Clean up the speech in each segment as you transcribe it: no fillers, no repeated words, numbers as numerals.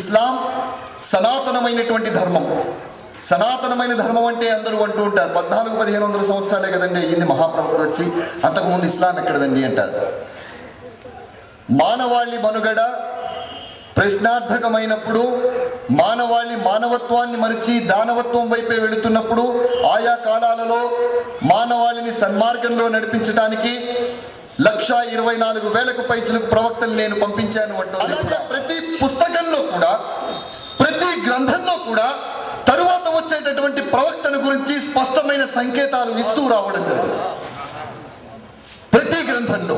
ఇస్లాం సనాతనమైనటువంటి ధర్మం. సనాతనమైన ధర్మం అంటే అందరూ అంటూ ఉంటారు 1400-1500 సంవత్సరాలే కదండి అయ్యింది మహాప్రభుత్వం వచ్చి, అంతకుముందు ఇస్లాం ఎక్కడదండి అంటారు. మానవాళి మనుగడ ప్రశ్నార్థకమైనప్పుడు, మానవాళి మానవత్వాన్ని మరిచి దానవత్వం వైపే వెళుతున్నప్పుడు, ఆయా కాలాలలో మానవాళిని సన్మార్గంలో నడిపించడానికి 1,24,000 పైచిలకు ప్రవక్తలు నేను పంపించాను అంటూ. అలాగే ప్రతి పుస్తకంలో కూడా, ప్రతి గ్రంథంలో కూడా తరువాత వచ్చేటటువంటి ప్రవక్తను గురించి స్పష్టమైన సంకేతాలు ఇస్తూ రావడం జరిగింది. ప్రతి గ్రంథంలో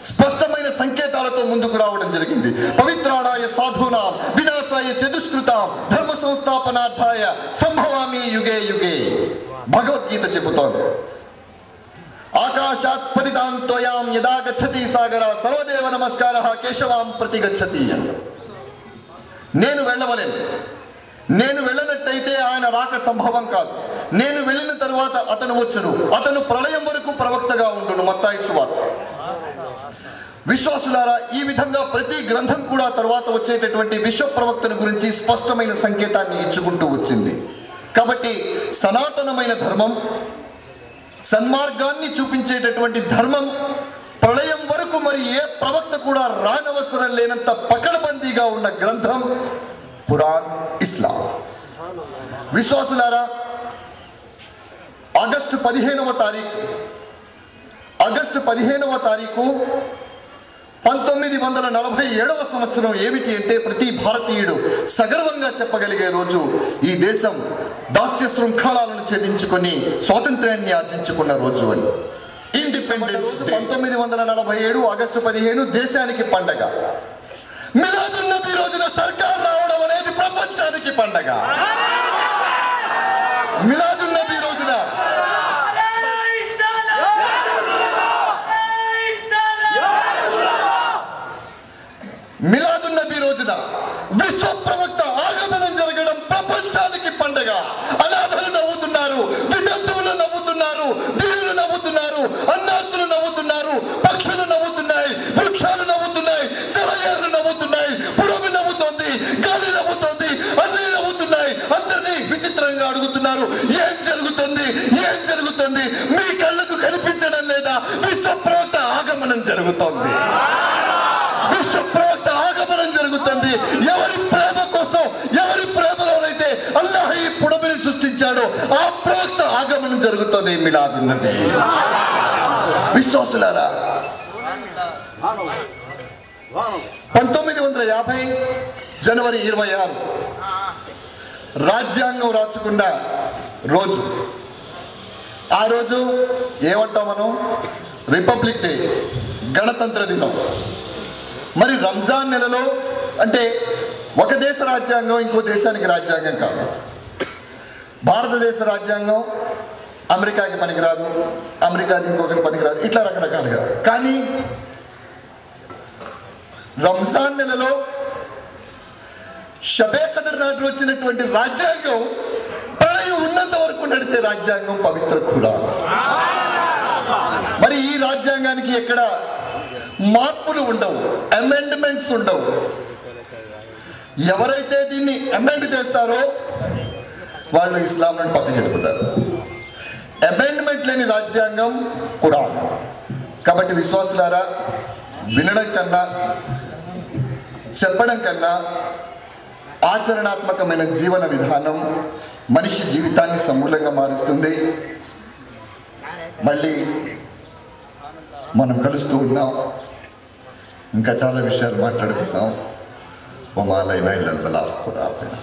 స్పష్టమైన సంకేతాలతో ముందుకు రావడం జరిగింది. పవిత్రాడాయ సాధూనాం వినాశాయ చతుష్కృతాం ధర్మ సంస్థాపనార్థాయ సంభవామి యుగే యుగే భగవద్గీత చెబుతోంది. ఆకాశాత్ పతితాం త్వయాం యదా గచ్చతి సాగర సర్వదేవ నమస్కారః కేశవాం ప్రతి గచ్చతి అంట. నేను వెళ్ళవలేను, నేను వెళ్ళనట్టయితే ఆయన రాక సంభవం కాదు. నేను వెళ్ళిన తరువాత అతను వచ్చును, అతను ప్రళయం వరకు ప్రవక్తగా ఉండును. మత్తాయి సువార్త. విశ్వాసులారా, ఈ విధంగా ప్రతి గ్రంథం కూడా తర్వాత వచ్చేటటువంటి విశ్వ ప్రవక్తను గురించి స్పష్టమైన సంకేతాన్ని ఇచ్చుకుంటూ వచ్చింది. కాబట్టి సనాతనమైన ధర్మం, సన్మార్గాన్ని చూపించేటటువంటి ధర్మం ప్రళయం వరకు మరి ఏ ప్రవక్త కూడా రానవసరం లేనంత పకడ్బందీగా ఉన్న గ్రంథం ఖురాన్, ఇస్లాం. విశ్వాసులారా, ఆగస్టు 15వ తారీఖు 1947వ సంవత్సరం ఏమిటి అంటే ప్రతి భారతీయుడు సగర్వంగా చెప్పగలిగే రోజు. ఈ దేశం దాస్య శృంఖలాలను ఛేదించుకొని స్వాతంత్ర్యాన్ని ఆర్జించుకున్న రోజు అని. ఇండిపెండెన్స్ 1947 ఆగస్టు 15 దేశానికి పండగ. మిలాదున్ నబీ రోజున సర్కార్ రావడం అనేది ప్రపంచానికి పండగ. మిలాదున్ నబీ రోజున విశ్వ ప్రవక్త ఆగమనం జరగడం ప్రపంచానికి పండగ. అనాథలు నవ్వుతున్నారు, వితంతువులు నవ్వుతున్నారు, దీనులు నవ్వుతున్నారు, అన్నార్థులు నవ్వుతున్నారు, పక్షులు నవ్వుతున్నాయి, వృక్షాలు నవ్వుతున్నాయి, సెలయేర్లు నవ్వుతున్నాయి, పుడమి నవ్వుతోంది, గాలి నవ్వుతోంది, అన్ని నవ్వుతున్నాయి. అందరినీ విచిత్రంగా అడుగుతున్నారు, ఏం జరుగుతుంది, ఏం జరుగుతుంది? మీ కళ్ళకు కనిపించడం లేదా? విశ్వ ప్రవక్త ఆగమనం జరుగుతోంది. విశ్వ ప్రవక్త ఆగమనం జరుగుతుంది. ఎవరి ప్రేమ కోసం, ఎవరి ప్రేమలోనైతే అల్లాహ్ ఈ పుడమిని సృష్టించాడో ఆ ప్రవక్త ఆగమనం జరుగుతుంది. మిలాదున్ నబీ. విశ్వాసులారా, 1950 జనవరి 26 రాజ్యాంగం రాసుకున్న రోజు. ఆ రోజు ఏమంటాం మనం? రిపబ్లిక్ డే, గణతంత్ర దినం. మరి రంజాన్ నెలలో అంటే ఒక దేశ రాజ్యాంగం ఇంకో దేశానికి రాజ్యాంగం కాదు. భారతదేశ రాజ్యాంగం అమెరికాకి పనికిరాదు, అమెరికాది ఇంకొకటి పనికిరాదు, ఇట్లా రకరకాలుగా. కానీ రంజాన్ నెలలో షబే ఖదర్ నాటి వచ్చినటువంటి రాజ్యాంగం ప్రళయం ఉన్నంత వరకు నడిచే రాజ్యాంగం పవిత్ర ఖురాన్. మరి ఈ రాజ్యాంగానికి ఎక్కడ మార్పులు ఉండవు, అమెండ్మెంట్స్ ఉండవు. ఎవరైతే దీన్ని అమెండ్ చేస్తారో వాళ్ళు ఇస్లాం నుండి పక్కకి వెళ్ళిపోతారు. అమెండ్మెంట్ లేని రాజ్యాంగం ఖురాన్. కాబట్టి విశ్వాసులారా, వినడం కన్నా, చెప్పడం కన్నా ఆచరణాత్మకమైన జీవన విధానం మనిషి జీవితాన్ని సమూలంగా మారుస్తుంది. మళ్ళీ మనం కలుస్తూ ఉన్నాం, ఇంకా చాలా విషయాలు మాట్లాడుకుందాం. వమాలైనా ఇల్లల్ బలాగ్. ఖుదా హాఫిజ్.